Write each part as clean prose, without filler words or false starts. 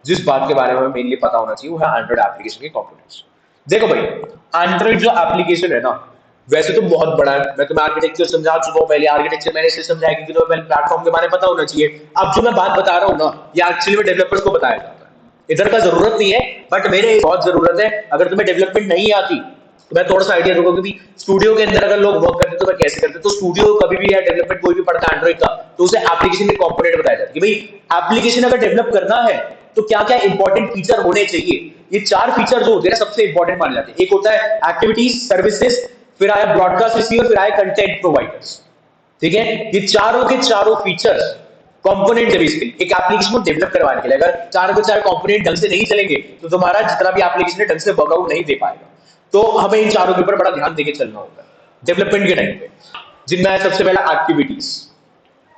जिस बात के बारे में हमें मेनली पता होना चाहिए वो है एंड्रॉइड एप्लीकेशन के कंपोनेंट्स। देखो भाई, एंड्रॉइड जो एप्लीकेशन है ना, वैसे तो बहुत बड़ा है। मैं तुम्हें आर्किटेक्चर समझा चुका हूँ पहले, आर्किटेक्चर मैंने इसे समझाया क्योंकि तुम्हें पहले प्लेटफॉर्म के बारे में पता होना चाहिए। अब जो मैं बात बता रहा हूँ ना, ये एक्चुअली में डेवलपर्स को बताया जाता है, इधर का जरूरत नहीं है, बट मेरे बहुत जरूरत है। अगर तुम्हें डेवलपमेंट नहीं आती तो मैं थोड़ा सा आइडिया दूंगा, क्योंकि स्टूडियो के अंदर अगर लोग वर्क करते तो मैं कैसे करते, तो स्टूडियो कभी भी या डेवलपमेंट कोई भी पढ़ता है एंड्रॉइड का, तो उसे एप्लीकेशन के कंपोनेंट बताया जाता है कि भाई एप्लीकेशन अगर डेवलप करना है तो क्या क्या इंपॉर्टेंट फीचर होने चाहिए। ये चार फीचर जो होते हैं ना सबसे इंपॉर्टेंट माने जाते हैं। एक होता है एक्टिविटीज, सर्विसेज, फिर आया ब्रॉडकास्ट रिसीवर, फिर आया कंटेंट प्रोवाइडर्स। ठीक है, ये चारों के चारों फीचर्स कंपोनेंट है बेसिकली एक एप्लीकेशन को डेवलप करवाने के लिए। अगर चारों के चार कंपोनेंट ढंग से नहीं चलेंगे तो तुम्हारा जितना भी एप्लीकेशन है ढंग से वर्कआउट नहीं दे पाएगा। तो हमें इन चारों के ऊपर बड़ा ध्यान देके चलना होगा डेवलपमेंट के टाइम पे, जिनमें है सबसे पहला एक्टिविटीज।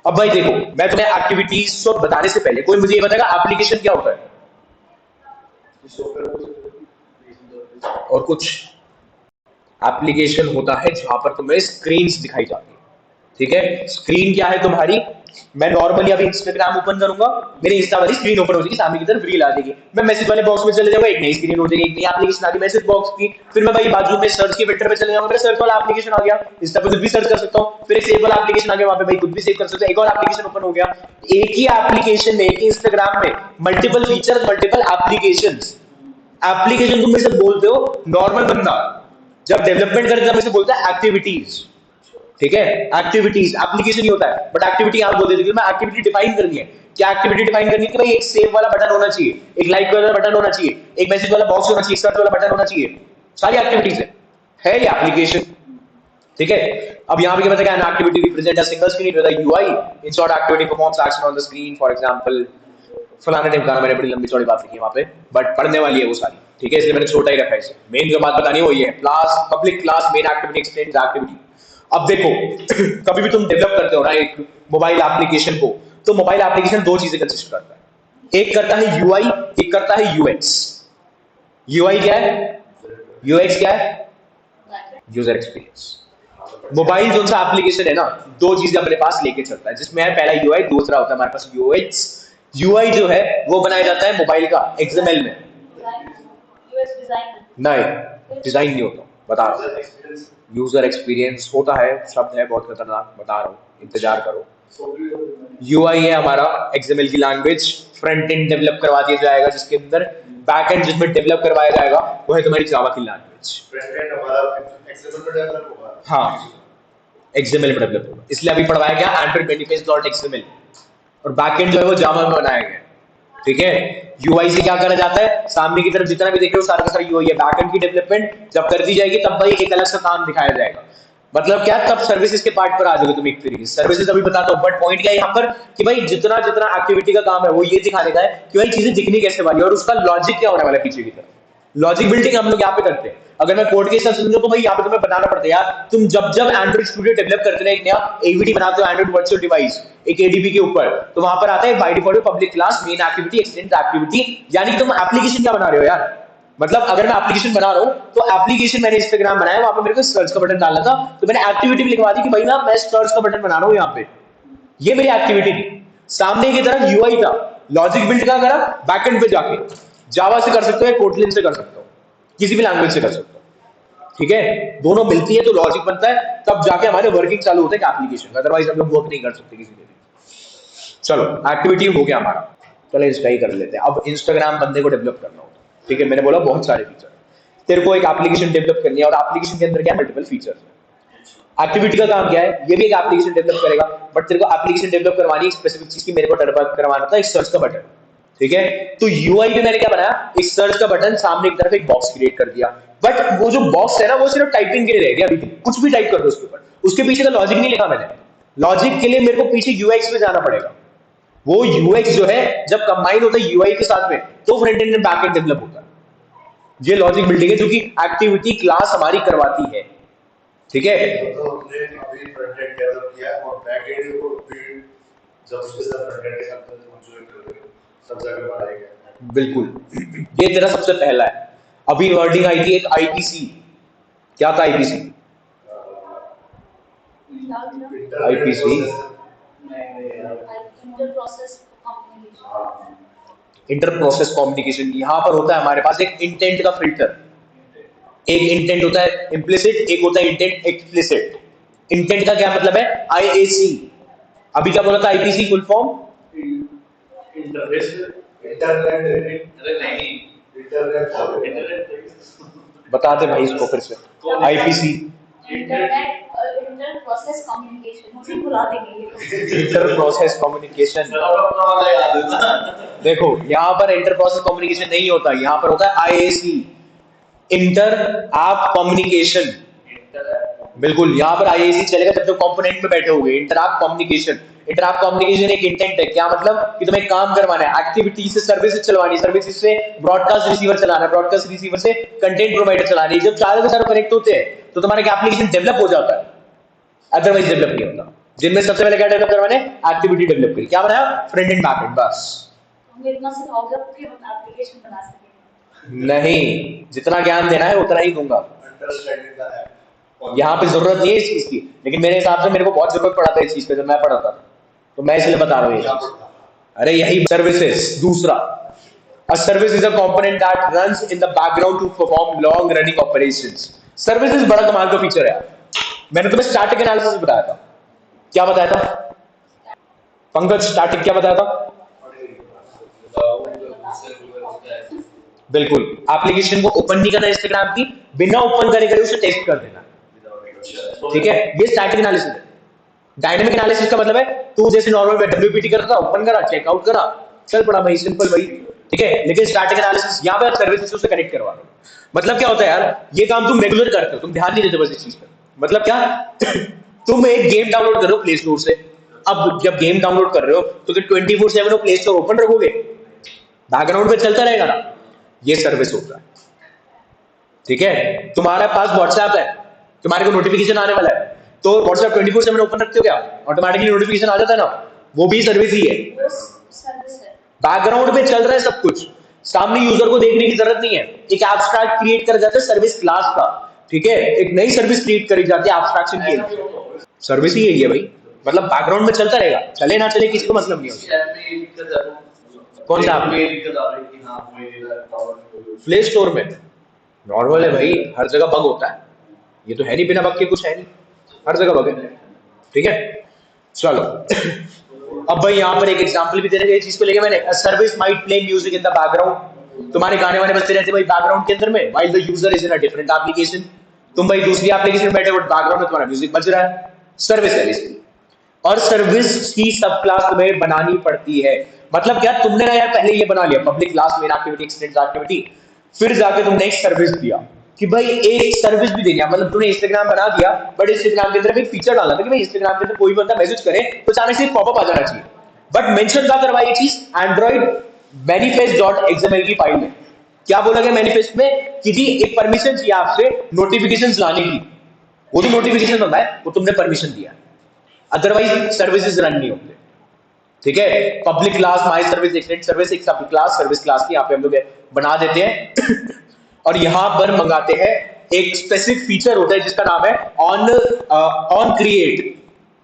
अब भाई देखो, मैं तुम्हें एक्टिविटीज को बताने से पहले कोई मुझे ये बताएगा एप्लीकेशन क्या होता है? और कुछ एप्लीकेशन होता है जहां पर तुम्हें स्क्रीन्स दिखाई जाती है। ठीक है, स्क्रीन क्या है तुम्हारी? मैं नॉर्मली अभी इंस्टाग्राम ओपन करूंगा, मेरे इंस्टा वाली स्क्रीन ओपन हो जाएगी, सामने की तरफ रील आ जाएगी। मैं मैसेज वाले बॉक्स में चले जाऊंगा, एक नई स्क्रीन हो जाएगी, एक नई एप्लीकेशन आ गई मैसेज बॉक्स की। फिर मैं भाई बाजू में सर्च के फिल्टर पे चले जाऊंगा, मेरा सर्च वाला एप्लीकेशन आ गया, इंस्टा पे कुछ भी सर्च कर सकता हूँ। फिर एक सेव वाला एप्लीकेशन आ गया, वहां पे भाई कुछ भी सेव कर सकते हो, एक और एप्लीकेशन ओपन हो गया। एक ही एप्लीकेशन में, एक ही इंस्टाग्राम में multiple feature, multiple application. Application तुम में से बोलते हो नॉर्मल बंदा, जब डेवलपमेंट करता है मैं बोलता है एक्टिविटीज। ठीक है, एक्टिविटीज एप्लीकेशन ही होता है, बट एक्टिविटी आप बोल देते हो। मैं एक्टिविटी डिफाइन करनी है, क्या एक्टिविटी डिफाइन करनी है कि भाई एक सेव वाला बटन होना चाहिए, एक लाइक वाला बटन होना चाहिए, एक मैसेज वाला बॉक्स होना चाहिए, सर्च वाला बटन होना चाहिए। सारी एक्टिविटीज है ये एप्लीकेशन। ठीक है, अब यहाँ पे क्या बताया, an activity represent a single screen with a UI. In short activity performs action on the screen, for example फलाने टाइम का। मैंने बड़ी लंबी चौड़ी बात लिखी है वहां पे, बट पढ़ने वाली है वो सारी। ठीक है, इसलिए मैंने छोटा ही रखा है इसे। मेन जो बात बतानी है वो ये है, class public class main activity extend activity. अब देखो कभी भी तुम डेवलप करते हो ना एक मोबाइल एप्लीकेशन को, तो मोबाइल एप्लीकेशन दो चीजें कंसिस्ट करता है, एक करता है यूआई, एक करता है यूएक्स। यूआई क्या है, यूएक्स क्या है? User experience. मोबाइल जो सा एप्लीकेशन है ना, दो चीजें अपने पास लेके चलता है, जिसमें है पहला यूआई, दूसरा होता है हमारे पास यूएक्स। यूआई जो है वो बनाया जाता है मोबाइल का एक्सएमएल में। नहीं, डिजाइन नहीं होता, बता रहा हूँ। यूजर एक्सपीरियंस होता है, शब्द है बहुत खतरनाक, बता रहा हूँ, इंतजार करो। यूआई है हमारा एक्सएमएल की लैंग्वेज, फ्रंट एंड डेवलप करवा दिया जाएगा जिसके अंदर, बैक एंड जिसमें डेवलप करवाया जाएगा वो है तुम्हारी जावा की लैंग्वेज। फ्रंट एंड हमारा एक्सएमएल में डेवलप होगा। हाँ, एक्सएमएल में डेवलप होगा, इसलिए अभी पढ़वाया गया एंड्रॉइड इंटरफेस डॉट एक्सएमएल, और बैकएंड जो है वो जावा में बनाया गया। ठीक है, यूआई से क्या करा जाता है, सामने की तरफ जितना भी देख रहे हो सारा का सारा यूआई है। बैकएंड की डेवलपमेंट जब कर दी जाएगी तब भाई एक अलग सा काम दिखाया जाएगा। मतलब क्या, तब सर्विसेज के पार्ट पर आ जाओगे तुम एक तरीके से। सर्विसेज अभी बताता हूँ, बट पॉइंट क्या है यहाँ पर कि भाई जितना जितना एक्टिविटी का काम है वो ये दिखाने का है कि भाई चीजें दिखनी कैसे वाली है और उसका लॉजिक क्या होने वाला है पीछे की तरफ। लॉजिक बिल्डिंग हम लोग यहाँ पे करते हैं। अगर मैं कोड के हिसाब से समझो तो भाई यहाँ पे तुम्हें बताना पड़ता है यार, तुम जब जब एंड्रॉइड स्टूडियो डेवलप करते हैं, एक नया एवीडी बनाते हो एंड्रॉइड वर्चुअल डिवाइस एक एडीबी के ऊपर, तो वहां पर आता है by default public class main activity extend activity. यानी कि तुम एप्लीकेशन क्या बना रहे हो यार, मतलब अगर मैं एप्लीकेशन बना रहा हूँ तो एप्लीकेशन मैंने इंस्टाग्राम बनाया, वहां पे मेरे को सर्च का बटन डालना था, तो मैंने एक्टिविटी भी लिखवा दी कि भाई ना मैं सर्च का बटन बना रहा हूँ यहाँ पे। ये मेरी एक्टिविटी थी। सामने की तरफ यूआई था, लॉजिक बिल्ड का करा बैकएंड पे जाके, जावा से कर सकते हो या कोटलिन से कर सकते हो, किसी भी लैंग्वेज से कर सकते हो। ठीक है, दोनों मिलती है तो लॉजिक बनता है, तब जाके हमारे वर्किंग चालू होता है एप्लीकेशन, अदरवाइज हम लोग वर्क नहीं कर सकते किसी पे भी। चलो एक्टिविटी हो गया हमारा, चलो इंस्टा ही कर लेते हैं। अब इंस्टाग्राम बंदे को डेवलप करना होता है। ठीक है, मैंने बोला बहुत सारे फीचर, तेरे को एक एप्लीकेशन डेवलप करनी है और एप्लीकेशन के अंदर क्या मल्टीपल फीचर्स है। एक्टिविटी का काम क्या है, ये भी एक एप्लीकेशन डेवलप करेगा, बट तेरे को एप्लीकेशन डेवलप करवानी है स्पेसिफिक चीज की, मेरे को डेवलप करवाना था एक सर्च का बटन। ठीक है, तो यूआई पे मैंने क्या बनाया, एक सर्च का बटन, सामने की तरफ एक बॉक्स क्रिएट कर दिया। बट वो जो बॉक्स है ना वो सिर्फ टाइपिंग के लिए रह गया, अभी कुछ भी टाइप कर दो उसके ऊपर, उसके पीछे का लॉजिक नहीं लिखा मैंने। लॉजिक के लिए मेरे को पीछे यूएक्स पे जाना पड़ेगा। वो यूएक्स जो है जब कंबाइन होता है यूआई के साथ में तो front end and back and develop होता है। ये लॉजिक बिल्डिंग है जो कि एक्टिविटी क्लास हमारी करवाती है। ठीक है, तो हमने अभी फ्रंट एंड डेवलप किया और बैक एंड को भी जब उसके साथ फ्रंट एंड के साथ जो सब जगह बढ़ाएगा। बिल्कुल, ये तेरा सबसे पहला है। अभी वर्डिंग आई थी एक आईपीसी, क्या था IPC? IPC inter process communication, यहां पर होता है हमारे पास एक इंटेंट का फिल्टर। एक इंटेंट होता है इम्प्लिसिट, एक होता है इंटेंट एक्सप्लिसिट। इंटेंट का क्या मतलब है? आईएसी। अभी क्या बोला था? आईपीसी फुल फॉर्म बताते भाई इसको फिर से। आईपीसी इंटर प्रोसेस कम्युनिकेशन, मुझे बुला देंगे। Inter process communication. देखो यहाँ पर इंटर प्रोसेस कम्युनिकेशन नहीं होता, यहाँ पर होता है आईएसी, इंटर आप कम्युनिकेशन। बिल्कुल, यहाँ पर आईएसी चलेगा जब जो कंपोनेंट में बैठे होंगे। इंटरएक्ट कम्युनिकेशन, इंटरएक्ट कम्युनिकेशन एक इंटेंट है। क्या मतलब? कि तुम्हें काम करवाना है, एक्टिविटी से सर्विसेज चलवानी है, सर्विसेज से ब्रॉडकास्ट रिसीवर चलाना है, ब्रॉडकास्ट रिसीवर से कंटेंट प्रोवाइडर चलानी है। जब चारों के चारों कनेक्ट होते हैं तो तुम्हारा एप्लीकेशन डेवलप हो जाता है, अदरवाइज डेवलप नहीं होता। जिनमें सबसे पहले क्या डेवलप करवाने? एक्टिविटी डेवलप करी। क्या बनाया? फ्रंट एंड बैक एंड, बस। हम इतना सिखाओगे कि हम एप्लीकेशन बना सकें? नहीं, जितना ज्ञान देना है उतना ही दूंगा। यहाँ पे जरूरत नहीं है इस चीज की, लेकिन मेरे हिसाब से मेरे को बहुत जरूरत पड़ा था इस चीज पे जब मैं पढ़ा था, तो मैं इसलिए बता रहा हूँ ये चीज। अरे यही सर्विसेज। दूसरा, a service is a component that runs in the background to perform long running operations। Services बड़ा कमाल का फीचर है। मैंने तुम्हें स्टैटिक एनालिसिस बताया था। क्या बताया था पंकज? स्टैटिक क्या बताया था? बिल्कुल, एप्लीकेशन को ओपन नहीं करना इंस्टाग्राम की, बिना ओपन करे उसे टेस्ट कर देना। ठीक है, ये स्टैटिक एनालिसिस है। डायनेमिक एनालिसिस का मतलब है तू जैसे नॉर्मल डब्ल्यूपीटी करता, ओपन करा, चेकआउट करा, चल पड़ा भाई, सिंपल भाई। ठीक है, लेकिन स्टैटिक एनालिसिस यहाँ पे सर्विसेज से कनेक्ट करवा लो। मतलब क्या होता है यार, ये काम तुम रेगुलर करते हो, तुम ध्यान नहीं देते बस इस चीज पर। मतलब क्या? तुम एक गेम डाउनलोड करो प्ले स्टोर से। अब जब गेम डाउनलोड कर रहे हो तो 24/7 प्ले स्टोर ओपन रखोगे? बैकग्राउंड पे चलता रहेगा ना। ये सर्विस होता है। ठीक है, तुम्हारे पास व्हाट्सएप है, तुम्हारे को नोटिफिकेशन आने वाला है, तो व्हाट्सएप 24/7 ओपन रखते हो क्या? ऑटोमेटिकली नोटिफिकेशन आ जाता है ना, वो भी सर्विस ही है। बैकग्राउंड में चल रहा है सब कुछ, सामने यूजर को देखने की जरूरत नहीं है। एक एब्स्ट्रैक्ट क्रिएट कर जाता है सर्विस क्लास का। ठीक है, एक नई सर्विस क्रिएट करी जाती है एब्स्ट्रैक्शन के लिए। सर्विस ही यही है भाई, मतलब बैकग्राउंड में चलता रहेगा, चले ना चले किसी को मतलब नहीं होता। कौन सा? प्ले स्टोर में नॉर्मल है भाई, हर जगह बग होता है। ये तो है नहीं बिना बग के कुछ है नहीं, हर जगह बग है। ठीक है, चलो। अब भाई यहाँ पर एक एग्जांपल भी दे रहे हैं चीज को लेके मैंने। Service might play music in the background. तुम्हारे गाने वाने बजते रहते भाई बैकग्राउंड के अंदर में, while the user is in a different application. तुम भाई दूसरी एप्लीकेशन में बैठे हो, बैकग्राउंड में तुम्हारा म्यूजिक बज रहा है। सर्विस है इसकी, और सर्विस की सब क्लास तुम्हें बनानी पड़ती है। मतलब क्या? तुमने ना यार पहले ये बना लिया public class, main activity, extend activity, फिर जाके तुमने एक सर्विस दिया कि भाई एक सर्विस भी देनी है। मतलब तुमने इंस्टाग्राम बना दिया, बट इंस्टाग्राम के अंदर एक फीचर डाला था कि भाई इंस्टाग्राम के अंदर कोई बंदा मैसेज करे तो अचानक से पॉपअप आ जाना चाहिए। बट मेंशन क्या करवाई ये चीज? एंड्रॉइड manifest.xml की फाइल में। क्या बोला गया मैनिफेस्ट में? कि जी एक परमिशन चाहिए आपसे नोटिफिकेशंस लाने की। वो जो नोटिफिकेशन होता है वो तुमने परमिशन दिया, अदरवाइज सर्विसेज रन नहीं होते। ठीक है, public class my service extend service, एक सब क्लास सर्विस क्लास की यहाँ पे हम लोग बना देते हैं और यहाँ पर मंगाते हैं एक स्पेसिफिक फीचर होता है जिसका नाम है ऑन क्रिएट।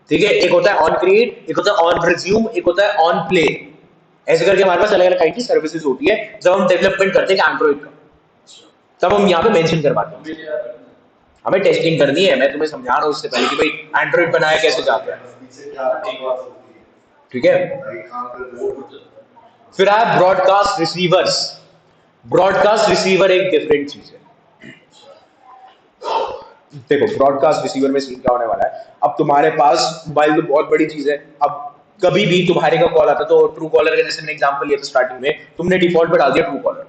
ठीक है, एक होता है ऑन क्रिएट, एक होता है ऑन रिज्यूम, एक होता है ऑन प्ले। ऐसे करके हमारे पास अलग अलग टाइप की सर्विसेज होती है जब हम डेवलपमेंट करते हैं एंड्रॉइड का, तब हम यहाँ पे मेंशन करवाते हैं। हमें टेस्टिंग करनी है, मैं तुम्हें समझा रहा हूँ उससे पहले कि भाई एंड्रॉइड बनाया कैसे जाता है। ठीक है, फिर आया ब्रॉडकास्ट रिसीवर्स। ब्रॉडकास्ट रिसीवर एक डिफरेंट चीज है। देखो ब्रॉडकास्ट रिसीवर में सीन क्या होने वाला है, अब तुम्हारे पास मोबाइल तो बहुत बड़ी चीज है। अब कभी भी तुम्हारे का कॉल आता तो ट्रू कॉलर का जैसे एग्जांपल लिया था स्टार्टिंग में, तुमने डिफॉल्ट पे डाल दिया ट्रू कॉलर।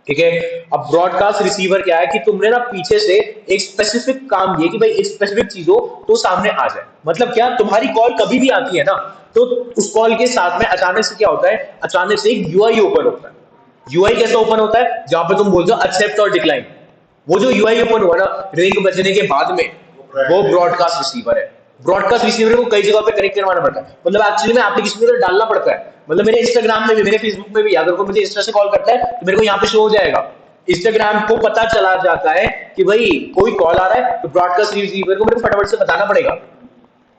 ठीक है, अब ब्रॉडकास्ट रिसीवर क्या है कि तुमने ना पीछे से एक स्पेसिफिक काम दिया कि भाई एक स्पेसिफिक चीज हो तो सामने आ जाए। मतलब क्या, तुम्हारी कॉल कभी भी आती है ना, तो उस कॉल के साथ में अचानक से क्या होता है, अचानक से एक यूआई ओपन होता है। यूआई कैसे ओपन होता है? जहां पर तुम बोलते हो एक्सेप्ट और डिक्लाइन। वो जो यूआई ओपन हुआ ना रिंग बजने के बाद में, वो ब्रॉडकास्ट रिसीवर है। ब्रॉडकास्ट रिसीवर को कई जगह पे कनेक्ट करवाना पड़ता है, मतलब एक्चुअली में एप्लीकेशन में डालना पड़ता है। मतलब मेरे इंस्टाग्राम में भी, मेरे फेसबुक में भी, अगर कोई मुझे इंस्टा से कॉल करता है तो मेरे को यहाँ पे शो हो जाएगा। इंस्टाग्राम को पता चला जाता है कि भाई कोई कॉल आ रहा है, तो ब्रॉडकास्ट रिसीवर को मेरे को फटाफट से बताना पड़ेगा।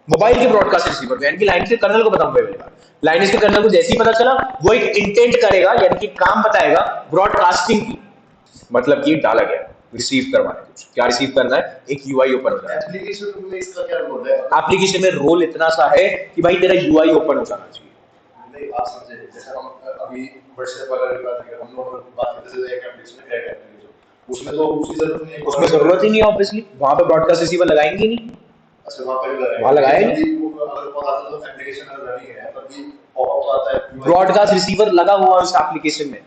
मोबाइल के ब्रॉडकास्ट रिसीवर को, यानी कि लाइन के कर्नल को बताऊंगा। लाइनेज के कर्नल को जैसे ही पता चला वो एक इंटेंट करेगा, यानी कि काम बताएगा ब्रॉडकास्टिंग की, मतलब कि डाला गया रिसीव करवाना है, कुछ क्या रिसीव करना है, एक यूआई ओपन हो जाए। एप्लीकेशन में इसका क्या रोल है? एप्लीकेशन में रोल इतना सा है कि भाई तेरा यूआई ओपन हो जाना चाहिए। नहीं, आप समझे, जैसे हम अभी व्हाट्सएप वाला बात करें, हम लोग बात करते थे एक एप्लीकेशन है, क्रैक एप्लीकेशन, उसमें तो उसकी जरूरत नहीं है, उसमें जरूरत ही नहीं है ऑब्वियसली, वहां पे ब्रॉडकास्ट रिसीवर लगाएंगे नहीं। अच्छा, वहां पर वहां लगाया नहीं, अगर पता तो एप्लीकेशन अगर रनिंग है तब भी पॉपअप आता है ब्रॉडकास्ट रिसीवर लगा हुआ है उस एप्लीकेशन में,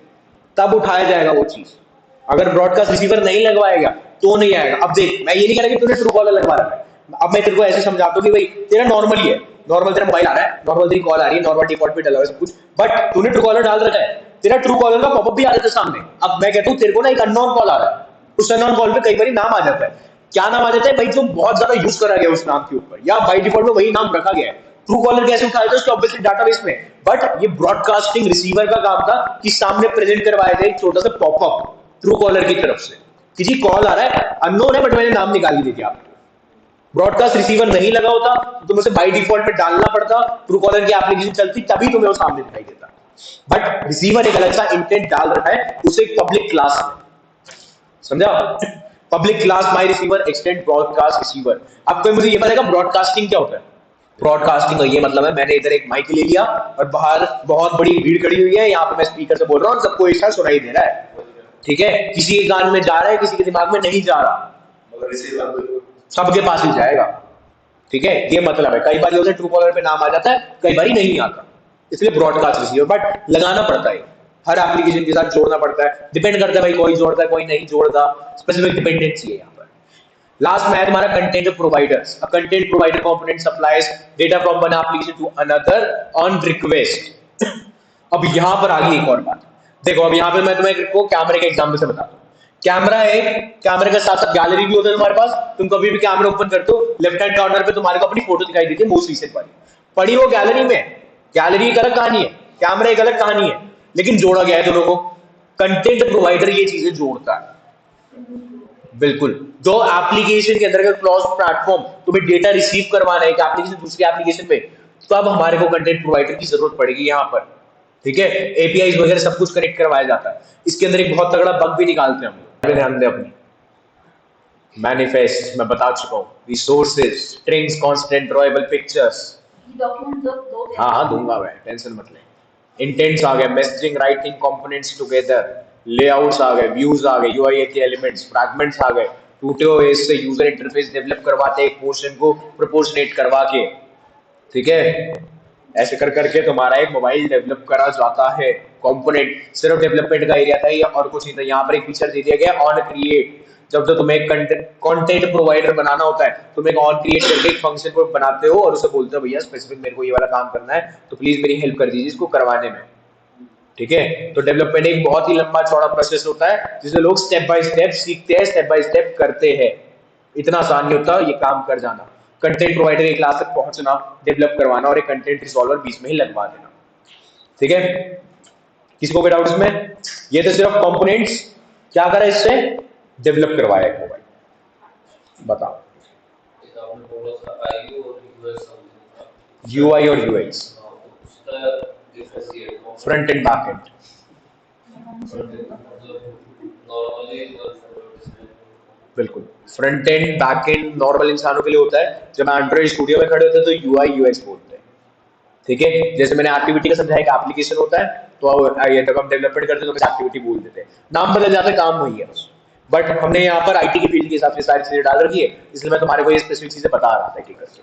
तब उठाया जाएगा वो चीज। अगर ब्रॉडकास्ट रिसीवर नहीं लगवाएगा तो नहीं आएगा। अब देख, मैं ये नहीं कह रहा कि तूने ट्रू कॉलर लगवा रखा है, अब मैं तेरे को ऐसे समझाता हूँ कि भाई तेरा नॉर्मल ही है, नॉर्मल तेरा मोबाइल आ रहा है, नॉर्मल तेरी कॉल आ रही है, नॉर्मल डिफॉल्ट पे डला हुआ है सब कुछ, बट तूने ट्रू कॉलर डाल रखा है, तेरा ट्रू कॉलर का पॉपअप भी आ जाता है सामने। अब मैं कहता हूँ तेरे को ना एक अननोन कॉल आ रहा है, उस अननोन कॉल पे कई बार नाम आ जाता है, क्या नाम आ जाता है भाई, जो बहुत ज्यादा यूज करा गया उस नाम के ऊपर, या बाय डिफॉल्ट में वही नाम रखा गया है। ट्रू कॉलर कैसे उठाया था उसके ऑब्वियसली डाटाबेस में, बट ये ब्रॉडकास्टिंग रिसीवर का काम था कि सामने प्रेजेंट करवाया था एक छोटा सा पॉपअप ट्रू कॉलर की तरफ से कि जी कॉल आ रहा है, अननोन है बट मैंने नाम निकाल के दिया आपको। ब्रॉडकास्ट रिसीवर नहीं लगा होता तो तुम्हें बाय डिफॉल्ट पे डालना पड़ता, ट्रू कॉलर की एप्लीकेशन चलती तभी तुम्हें वो सामने दिखाई देता, बट रिसीवर एक अलग सा इंटेंट डाल रखा है उसे एक पब्लिक क्लास में, समझा? Public class my receiver extend broadcast receiver. अब कोई मुझे ये बताएगा ब्रॉडकास्टिंग क्या होता है? ब्रॉडकास्टिंग का ये मतलब है, मैंने इधर एक माइक ले लिया और बाहर बहुत बड़ी भीड़ खड़ी हुई है, यहाँ पे मैं स्पीकर से बोल रहा हूँ, सबको एक साथ सुनाई दे रहा है, ठीक है? किसी के कान में जा रहा है, किसी के दिमाग में नहीं जा रहा, मगर रिसीवर सबके पास ही जाएगा, ठीक है? ये मतलब है। कई बार ट्रू कॉलर पे नाम आ जाता है, कई बार नहीं आता, इसलिए ब्रॉडकास्ट रिसीवर, बट लगाना पड़ता है, हर एप्लीकेशन के साथ जोड़ना पड़ता है, डिपेंड करता है भाई कोई जोड़ता है कोई नहीं जोड़ता, स्पेसिफिक डिपेंडेंसी है यहाँ पर। लास्ट में है तुम्हारा content providers. A content provider component supplies data from one application to another on request. अब यहाँ पर आ गई एक और बात, देखो अब यहाँ पे मैं तुम्हें को कैमरे के एग्जांपल से बताता हूँ। कैमरा है, कैमरे के साथ साथ गैलरी भी होता है तुम्हारे पास, तुम कभी भी कैमरा ओपन करते हो लेफ्ट हैंड कॉर्नर पे तुम्हारे को अपनी फोटो दिखाई देती है मोस्ट रिसेंट वाली, पड़ी वो गैलरी में। गैलरी एक अलग कहानी है, कैमरा एक अलग कहानी है, लेकिन जोड़ा गया है दोनों को। कंटेंट प्रोवाइडर ये चीजें जोड़ता है, बिल्कुल। जो एप्लीकेशन के अंदर क्रॉस प्लेटफॉर्म तुम्हें डेटा रिसीव करवाना है एक एप्लीकेशन दूसरी एप्लीकेशन पे, तो अब हमारे को कंटेंट प्रोवाइडर की जरूरत पड़ेगी यहाँ पर, ठीक है? एपीआईज वगैरह सब कुछ कनेक्ट करवाया जाता है। इसके अंदर एक बहुत तगड़ा बग भी निकालते हैं हम लोग, ध्यान दें अपनी। मैनिफेस्ट मैं बता चुका हूँ, resources, strings, constant, drawable pictures, document दो हाँ दूंगा मैं, टेंशन मत ले। इंटेंट्स आ गए, messaging writing components together, layouts आ गए, व्यूज आ गए, यूआई के एलिमेंट्स, फ्रैगमेंट्स आ गए, टूटे हुए इससे यूजर इंटरफेस डेवलप करवाते हैं एक पोर्शन को प्रोपोर्शनेट करवा के, ठीक है? ऐसे कर करके तुम्हारा एक मोबाइल डेवलप करा जाता है। कंपोनेंट सिर्फ डेवलपमेंट का एरिया था ये और कुछ नहीं था। यहाँ पर एक फीचर दे दिया गया ऑन क्रिएट, जब तो तुम्हें कंटेंट प्रोवाइडर बनाना होता है, तुम एक ऑन क्रिएट करके एक फंक्शन को बनाते हो और उसे बोलते हो भैया स्पेसिफिक मेरे को ये वाला काम करना है तो प्लीज मेरी हेल्प कर दीजिए इसको करवाने में, ठीक है? तो डेवलपमेंट एक बहुत ही लंबा चौड़ा प्रोसेस होता है जिसमें लोग स्टेप बाय स्टेप सीखते हैं, स्टेप बाय स्टेप करते हैं। इतना आसान नहीं होता ये काम कर जाना। कंटेंट प्रोवाइडर की क्लास तक पहुंचना, डेवलप करवाना और एक कंटेंट रिजॉल्वर बीच में ही लगवा देना, ठीक है? किसको कोई डाउट इसमें? ये तो सिर्फ कंपोनेंट्स क्या करा इससे डेवलप करवाया है मोबाइल, बताओ। यूआई और UX, front end back end, बिल्कुल। Front end back end normal इंसानों के लिए होता है, जब एंड्रॉइड स्टूडियो में खड़े होते हैं तो यूआई यूएक्स बोलते हैं, ठीक है? जैसे मैंने एक्टिविटी का समझाया कि एप्लीकेशन होता है तो ये जब हम डेवलपमेंट करते हैं तो एक्टिविटी बोल देते हैं, नाम बदल जाता है, काम वही है बस। बट हमने यहाँ पर आईटी की फील्ड के हिसाब से सारी चीजें डाल रखी है, इसलिए मैं तुम्हारे को ये स्पेसिफिक चीजें बता रहा था एक एक करके।